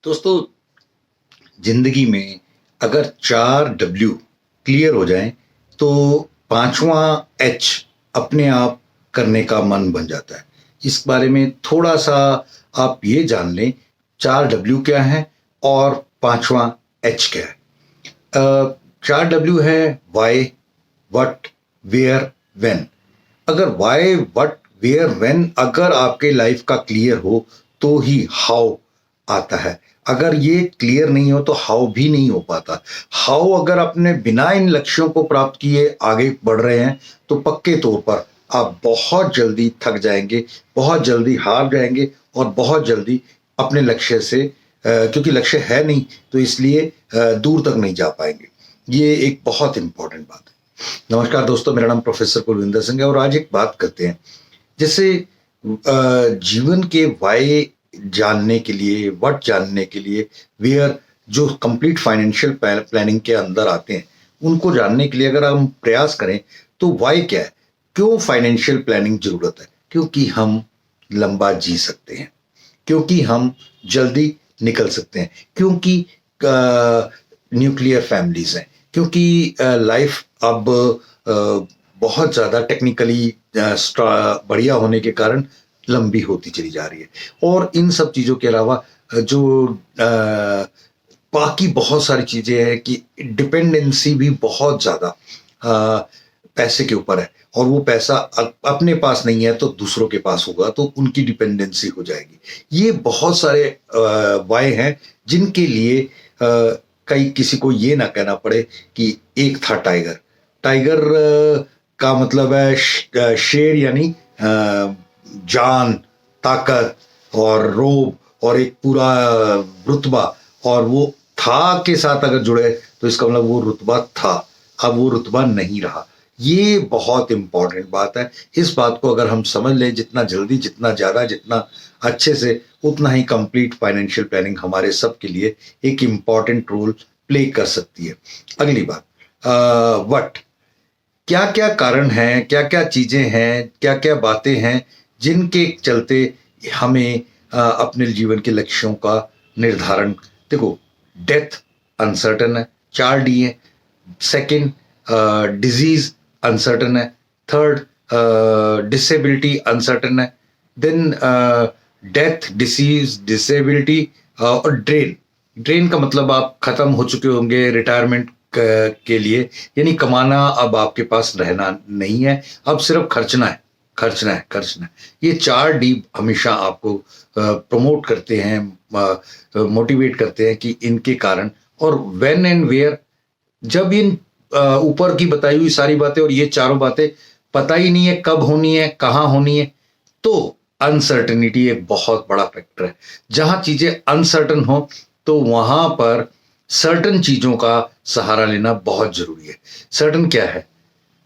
दोस्तों, जिंदगी में अगर 4 W क्लियर हो जाएं तो पांचवा H अपने आप करने का मन बन जाता है। इस बारे में थोड़ा सा आप ये जान लें, 4 W क्या है और पांचवा H क्या है। 4 W है वाई, वट, वेयर, वेन। अगर वाई, वट, वेयर, वेन अगर आपके लाइफ का क्लियर हो तो ही हाउ आता है। अगर ये क्लियर नहीं हो तो हाउ भी नहीं हो पाता। हाउ अगर अपने बिना इन लक्ष्यों को प्राप्त किए आगे बढ़ रहे हैं तो पक्के तौर पर आप बहुत जल्दी थक जाएंगे, बहुत जल्दी हार जाएंगे और बहुत जल्दी अपने लक्ष्य से क्योंकि लक्ष्य है नहीं तो इसलिए दूर तक नहीं जा पाएंगे। ये एक बहुत इंपॉर्टेंट बात है। नमस्कार दोस्तों, मेरा नाम प्रोफेसर कुलविंदर सिंह है और आज एक बात करते हैं। जैसे जीवन के वाई जानने के लिए, व्हाट जानने के लिए, वेयर जो कंप्लीट फाइनेंशियल प्लानिंग के अंदर आते हैं, उनको जानने के लिए अगर हम प्रयास करें तो वाई क्या है, क्यों फाइनेंशियल प्लानिंग जरूरत है। क्योंकि हम लंबा जी सकते हैं, क्योंकि हम जल्दी निकल सकते हैं, क्योंकि न्यूक्लियर फैमिलीज हैं, क्योंकि लाइफ अब बहुत ज़्यादा टेक्निकली बढ़िया होने के कारण लंबी होती चली जा रही है। और इन सब चीज़ों के अलावा जो बाकी बहुत सारी चीज़ें हैं कि डिपेंडेंसी भी बहुत ज़्यादा पैसे के ऊपर है और वो पैसा अपने पास नहीं है तो दूसरों के पास होगा तो उनकी डिपेंडेंसी हो जाएगी। ये बहुत सारे वाय हैं जिनके लिए कई किसी को ये ना कहना पड़े कि एक था टाइगर। टाइगर का मतलब है शेर, यानी जान, ताकत और रोब और एक पूरा रुतबा। और वो था के साथ अगर जुड़े तो इसका मतलब वो रुतबा था, अब वो रुतबा नहीं रहा। ये बहुत इंपॉर्टेंट बात है। इस बात को अगर हम समझ लें जितना जल्दी, जितना ज्यादा, जितना अच्छे से, उतना ही कंप्लीट फाइनेंशियल प्लानिंग हमारे सब के लिए एक इंपॉर्टेंट रोल प्ले कर सकती है। अगली बात, वट, क्या क्या कारण हैं, क्या क्या चीजें हैं, क्या क्या बातें हैं जिनके चलते हमें अपने जीवन के लक्ष्यों का निर्धारण। देखो, डेथ अनसर्टन है, 4D है। सेकंड, डिजीज अनसर्टन है। थर्ड, डिसेबिलिटी अनसर्टन है। देन डेथ, डिसीज, डिसेबिलिटी और ड्रेन। ड्रेन का मतलब आप खत्म हो चुके होंगे रिटायरमेंट के लिए, यानी कमाना अब आपके पास रहना नहीं है, अब सिर्फ खर्चना है, खर्चना है, खर्चना है। ये 4D हमेशा आपको प्रमोट करते हैं, मोटिवेट करते हैं कि इनके कारण। और व्हेन एंड वेयर, जब इन ऊपर की बताई हुई सारी बातें और ये चारों बातें पता ही नहीं है कब होनी है, कहाँ होनी है, तो अनसर्टेनिटी एक बहुत बड़ा फैक्टर है। जहां चीजें अनसर्टन हो तो वहां पर सर्टन चीजों का सहारा लेना बहुत जरूरी है। सर्टन क्या है?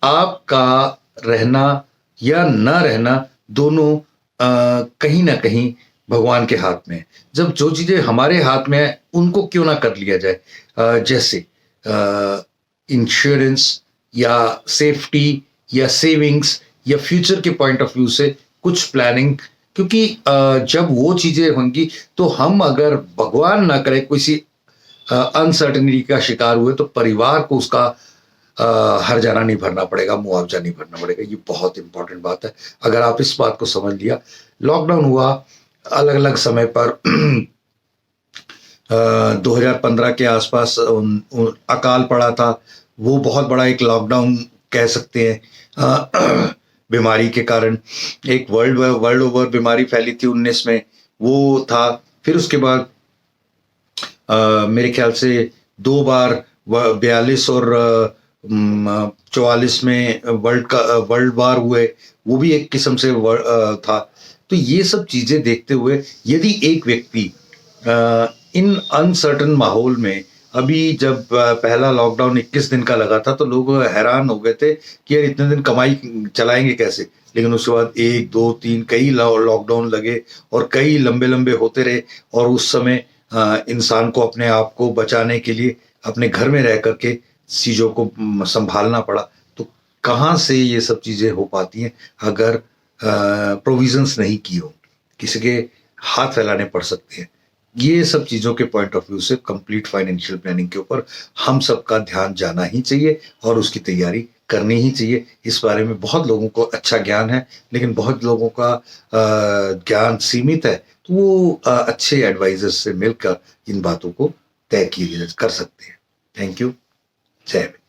आपका रहना या न रहना दोनों कहीं ना कहीं भगवान के हाथ में है। जब जो चीजें हमारे हाथ में है उनको क्यों ना कर लिया जाए। जैसे इंश्योरेंस या सेफ्टी या सेविंग्स या फ्यूचर के पॉइंट ऑफ व्यू से कुछ प्लानिंग। क्योंकि जब वो चीजें होंगी तो हम अगर भगवान ना करे किसी अनसर्टनिटी का शिकार हुए तो परिवार को उसका हर्जाना नहीं भरना पड़ेगा, मुआवजा नहीं भरना पड़ेगा। ये बहुत इंपॉर्टेंट बात है। अगर आप इस बात को समझ लिया, लॉकडाउन हुआ अलग अलग समय पर 2015 के आसपास अकाल पड़ा था, वो बहुत बड़ा एक लॉकडाउन कह सकते हैं। बीमारी के कारण एक वर्ल्ड ओवर बीमारी फैली थी 19 में, वो था। फिर उसके बाद मेरे ख्याल से 2 बार 42 और 44 में वर्ल्ड वार हुए, वो भी एक किस्म से था। तो ये सब चीजें देखते हुए यदि एक व्यक्ति इन अनसर्टन माहौल में, अभी जब पहला लॉकडाउन 21 दिन का लगा था तो लोग हैरान हो गए थे कि यार इतने दिन कमाई चलाएंगे कैसे। लेकिन उसके बाद 1 2 3 कई लॉकडाउन लगे और कई लंबे लंबे होते रहे। और उस समय इंसान को अपने आप को बचाने के लिए अपने घर में रह करके चीज़ों को संभालना पड़ा। तो कहाँ से ये सब चीज़ें हो पाती हैं अगर प्रोविजंस नहीं की हो, किसी के हाथ फैलाने पड़ सकते हैं। ये सब चीज़ों के पॉइंट ऑफ व्यू से कंप्लीट फाइनेंशियल प्लानिंग के ऊपर हम सबका ध्यान जाना ही चाहिए और उसकी तैयारी करनी ही चाहिए। इस बारे में बहुत लोगों को अच्छा ज्ञान है, लेकिन बहुत लोगों का ज्ञान सीमित है, तो वो अच्छे एडवाइज़र्स से मिलकर इन बातों को तय किए कर सकते हैं। Thank you. जय हिंद।